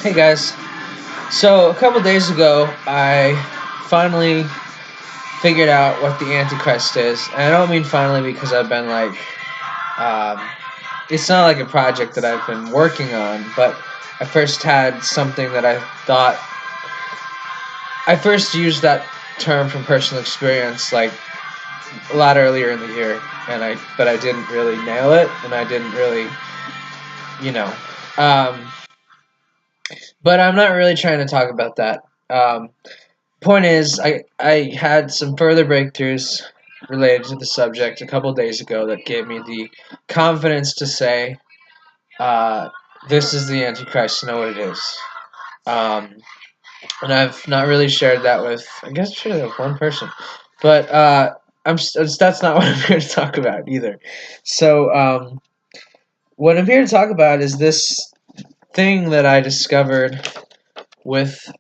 Hey guys, so a couple days ago I finally figured out what the Antichrist is, and I don't mean finally because I've been um, it's not like a project that I've been working on, but I first had something that I first used that term from personal experience like a lot earlier in the year, but I didn't really nail it, and I didn't really, you know, um, but I'm not really trying to talk about that. Point is, I had some further breakthroughs related to the subject a couple days ago that gave me the confidence to say, uh, this is the Antichrist, know what it is. Um, and I've not really shared that with, I guess I shared that with one person. But that's not what I'm here to talk about either. So, what I'm here to talk about is this thing that I discovered with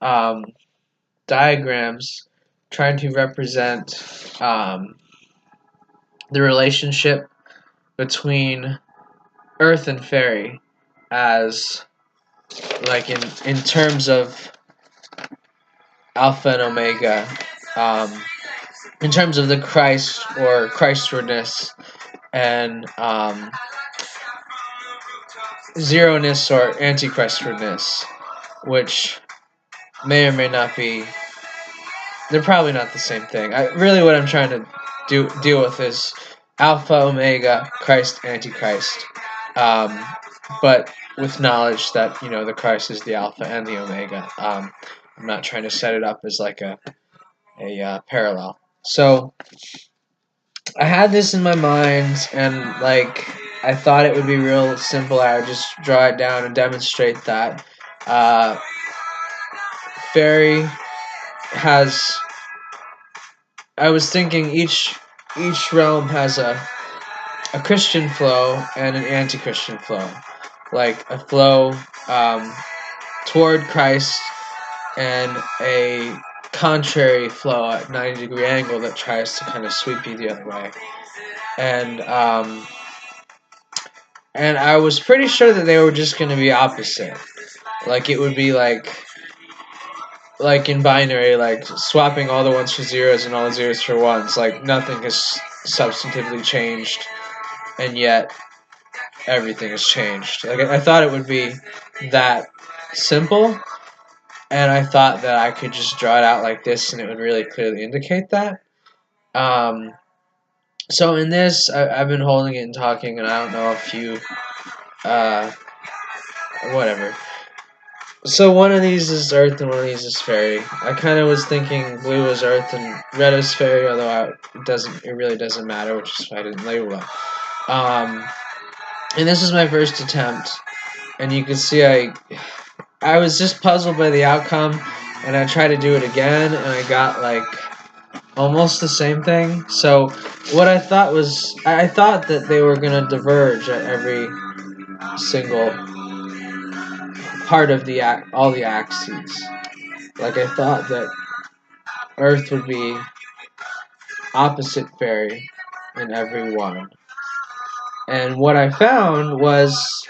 diagrams trying to represent the relationship between Earth and Faerie as like in terms of Alpha and Omega, in terms of the Christ or Christwardness and zero-ness or Antichristwardness, which may or may not be. They're probably not the same thing. Really, what I'm trying to deal with is Alpha, Omega, Christ, Antichrist, um, but with knowledge that the Christ is the Alpha and the Omega. I'm not trying to set it up as like a parallel. So I had this in my mind, and I thought it would be real simple. I would just draw it down and demonstrate that uh, Fairy has. I was thinking each realm has a Christian flow and an anti-Christian flow, like a flow toward Christ and a contrary flow at 90-degree angle that tries to kind of sweep you the other way. And I was pretty sure that they were just going to be opposite. Like it would be like in binary, like swapping all the ones for zeros and all the zeros for ones. Like nothing has substantively changed, and yet everything has changed. Like I thought it would be that simple, and I thought that I could just draw it out like this, and it would really clearly indicate that. So in this, I've been holding it and talking, and I don't know if you, whatever. So one of these is Earth and one of these is Fairy. I kind of was thinking blue is Earth and red is Fairy, although it really doesn't matter, which is why I didn't label it. And this was my first attempt, and you can see I was just puzzled by the outcome, and I tried to do it again, and I got like almost the same thing. So what I thought was, I thought that they were gonna diverge at every single part of all the axes. Like I thought that Earth would be opposite Fairy in every one. And what I found was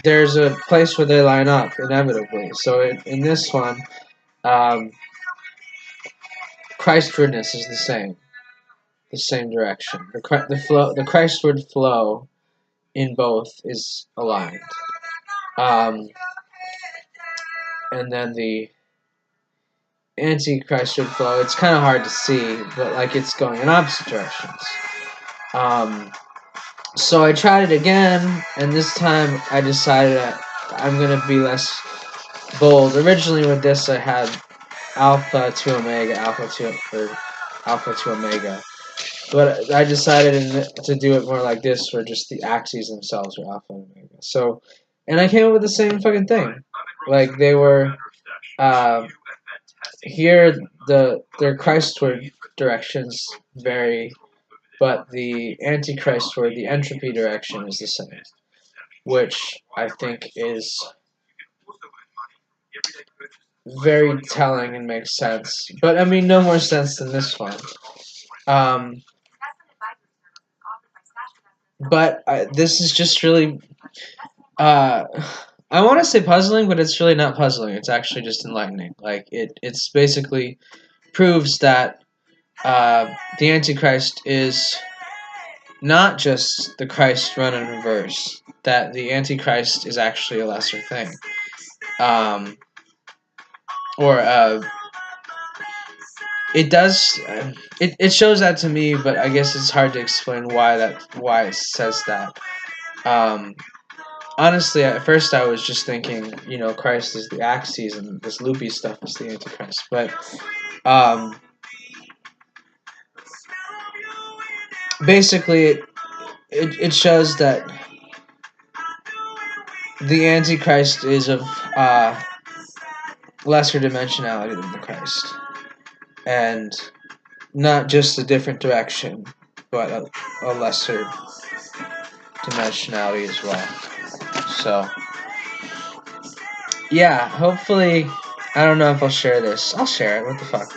there's a place where they line up inevitably. So in this one, um, Christwardness is the same direction. The Christward flow in both is aligned. And then the Antichristward flow, it's kind of hard to see, but like it's going in opposite directions. So I tried it again, and this time I decided that I'm going to be less bold. Originally with this I had alpha to omega, alpha to omega. But I decided to do it more like this, where just the axes themselves are alpha and omega. So, and I came up with the same fucking thing. Like they were, here their Christward directions vary, but the Antichristward, the entropy direction is the same, which I think is very telling and makes sense. But I mean, no more sense than this one. But this is just really I want to say puzzling, but it's really not puzzling. It's actually just enlightening. Like it's basically proves that the Antichrist is not just the Christ run in reverse. That the Antichrist is actually a lesser thing, um, or it does. It shows that to me, but I guess it's hard to explain why it says that. Um, Honestly, at first I was just thinking, Christ is the axes and this loopy stuff is the Antichrist. But um, basically, it shows that the Antichrist is of lesser dimensionality than the Christ. And not just a different direction, but a lesser dimensionality as well. So, yeah, hopefully, I don't know if I'll share this. I'll share it. What the fuck?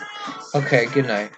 Okay, good night.